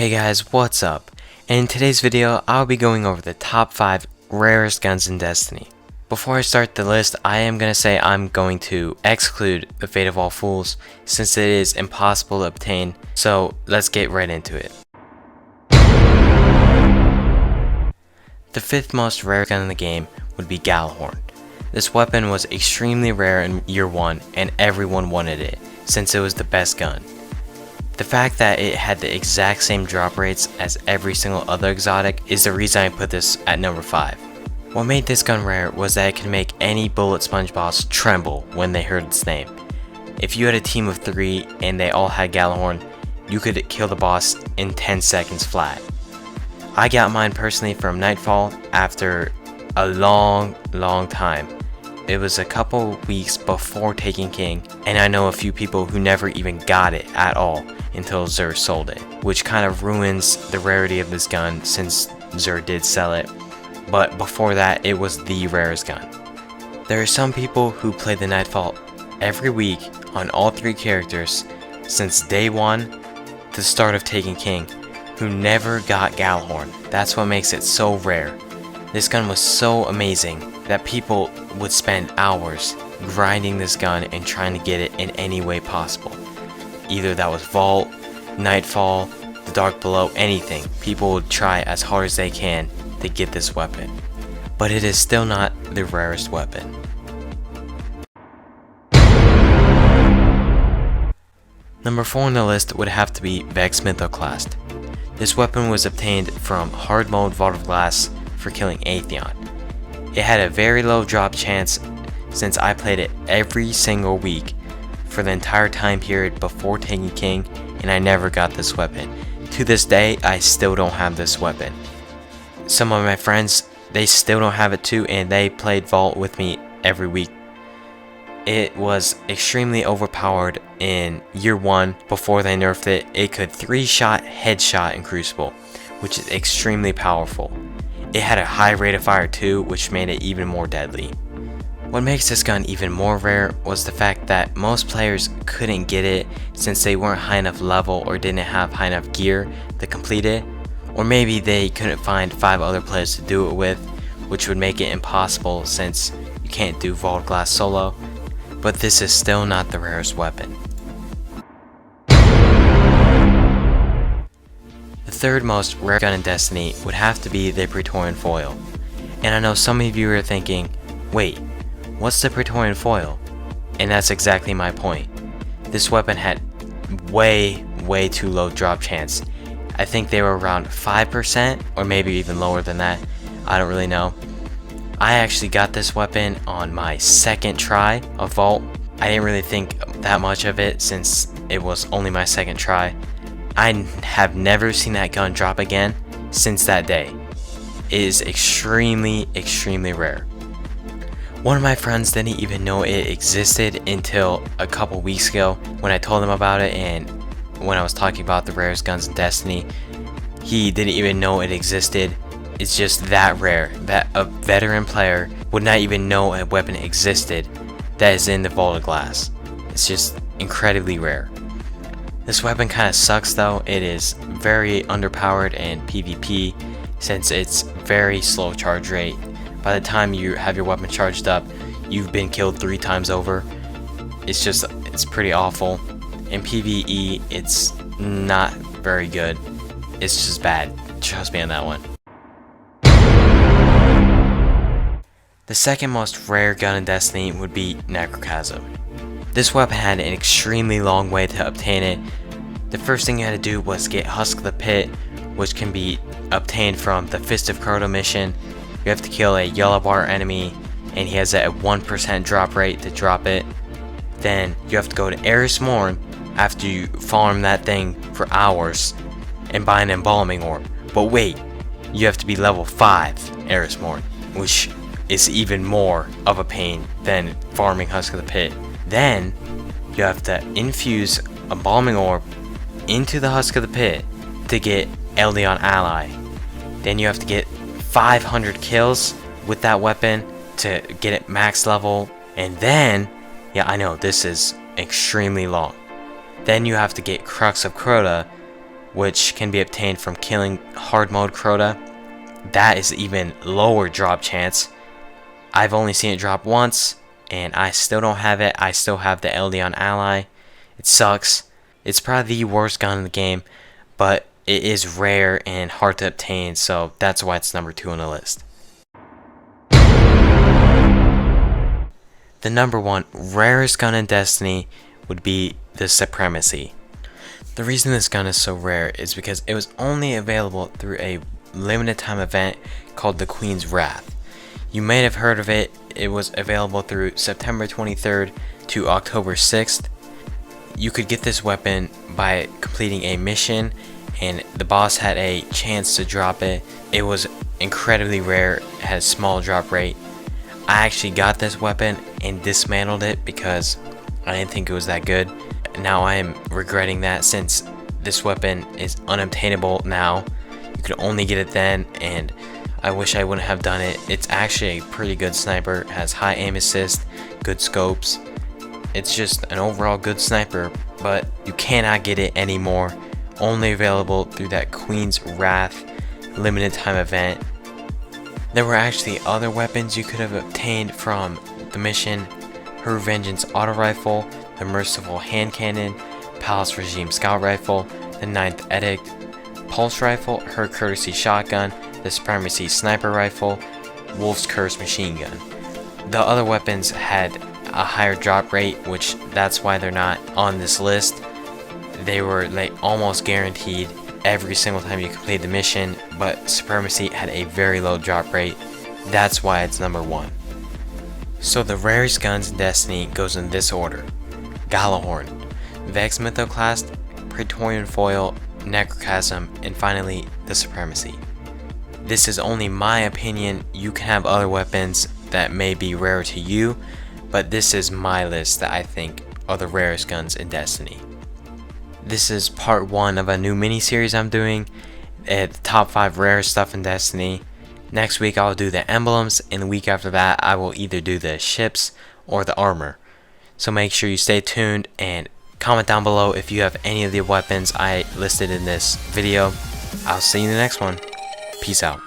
Hey guys, what's up? In today's video, I'll be going over the top 5 rarest guns in Destiny. Before I start the list, I am going to say I'm going to exclude the Fate of All Fools since it is impossible to obtain, so let's get right into it. The 5th most rare gun in the game would be Galhorn. This weapon was extremely rare in year 1 and everyone wanted it since it was the best gun. The fact that it had the exact same drop rates as every single other exotic is the reason I put this at number 5. What made this gun rare was that it could make any bullet sponge boss tremble when they heard its name. If you had a team of 3 and they all had Galhorn, you could kill the boss in 10 seconds flat. I got mine personally from Nightfall after a long time. It was a couple weeks before taking King, and I know a few people who never even got it at all until Xur sold it, which kind of ruins the rarity of this gun since Xur did sell it, but before that it was the rarest gun. There are some people who play the Nightfall every week on all 3 characters since day 1 to the start of taking King, who never got Galhorn. That's what makes it so rare. This gun was so amazing that people would spend hours grinding this gun and trying to get it in any way possible. Either that was Vault, Nightfall, the Dark Below, anything. People would try as hard as they can to get this weapon. But it is still not the rarest weapon. Number 4 on the list would have to be Vex Mythoclast. This weapon was obtained from hard mode Vault of Glass for killing Atheon. It had a very low drop chance since I played it every single week for the entire time period before taking King, and I never got this weapon. To this day, I still don't have this weapon. Some of my friends, they still don't have it too, and they played Vault with me every week. It was extremely overpowered in year 1 before they nerfed it. It could 3-shot headshot in Crucible, which is extremely powerful. It had a high rate of fire too, which made it even more deadly. What makes this gun even more rare was the fact that most players couldn't get it since they weren't high enough level or didn't have high enough gear to complete it, or maybe they couldn't find 5 other players to do it with, which would make it impossible since you can't do Vault Glass solo, but this is still not the rarest weapon. The 3rd most rare gun in Destiny would have to be the Praetorian Foyle. And I know some of you are thinking, wait, what's the Praetorian Foyle? And that's exactly my point. This weapon had way too low drop chance. I think they were around 5% or maybe even lower than that. I don't really know. I actually got this weapon on my 2nd try of Vault. I didn't really think that much of it since it was only my 2nd try. I have never seen that gun drop again since that day. It is extremely rare. One of my friends didn't even know it existed until a couple weeks ago when I told him about it, and when I was talking about the rarest guns in Destiny, he didn't even know it existed. It's just that rare that a veteran player would not even know a weapon existed that is in the Vault of Glass. It's just incredibly rare. This weapon kind of sucks though. It is very underpowered in PvP since it's very slow charge rate. By the time you have your weapon charged up, you've been killed 3 times over. It's pretty awful. In PvE, it's not very good. It's just bad. Trust me on that one. The 2nd most rare gun in Destiny would be Necro Chasm. This weapon had an extremely long way to obtain it. The first thing you had to do was get Husk of the Pit, which can be obtained from the Fist of Crota mission. You have to kill a yellow bar enemy, and he has a 1% drop rate to drop it. Then you have to go to Eris Morn after you farm that thing for hours and buy an embalming orb. But wait, you have to be level 5 Eris Morn, which is even more of a pain than farming Husk of the Pit. Then you have to infuse embalming orb into the Husk of the Pit to get Eldion Ally. Then you have to get 500 kills with that weapon to get it max level, and then, yeah, I know this is extremely long. Then you have to get Crux of Crota which can be obtained from killing hard mode Crota. That is even lower drop chance. I've only seen it drop once, and I still don't have it. I still have the Eldion Ally. It sucks. It's probably the worst gun in the game, but it is rare and hard to obtain, so that's why it's number 2 on the list. The number 1 rarest gun in Destiny would be the Supremacy. The reason this gun is so rare is because it was only available through a limited time event called the Queen's Wrath. You may have heard of it. It was available through September 23rd to October 6th. You could get this weapon by completing a mission, and the boss had a chance to drop it. It was incredibly rare, it had a small drop rate. I actually got this weapon and dismantled it because I didn't think it was that good. Now I am regretting that, since this weapon is unobtainable now. You could only get it then, and I wish I wouldn't have done it. It's actually a pretty good sniper, has high aim assist, good scopes. It's just an overall good sniper, but you cannot get it anymore. Only available through that Queen's Wrath limited time event. There were actually other weapons you could have obtained from the mission: her Vengeance Auto Rifle, the Merciful Hand Cannon, Palace Regime Scout Rifle, the 9th Edict Pulse Rifle, her Courtesy Shotgun, the Supremacy Sniper Rifle, Wolf's Curse Machine Gun. The other weapons had a higher drop rate, which that's why they're not on this list. They were like almost guaranteed every single time you complete the mission, but Supremacy had a very low drop rate. That's why it's number 1. So the rarest guns in Destiny goes in this order: Galhorn, Vex Mythoclast, Praetorian Foyle, Necro Chasm, and finally the Supremacy. This is only my opinion. You can have other weapons that may be rare to you, but this is my list that I think are the rarest guns in Destiny. This is part 1 of a new mini-series I'm doing at the top 5 rarest stuff in Destiny. Next week I'll do the emblems, and the week after that I will either do the ships or the armor. So make sure you stay tuned and comment down below if you have any of the weapons I listed in this video. I'll see you in the next one. Peace out.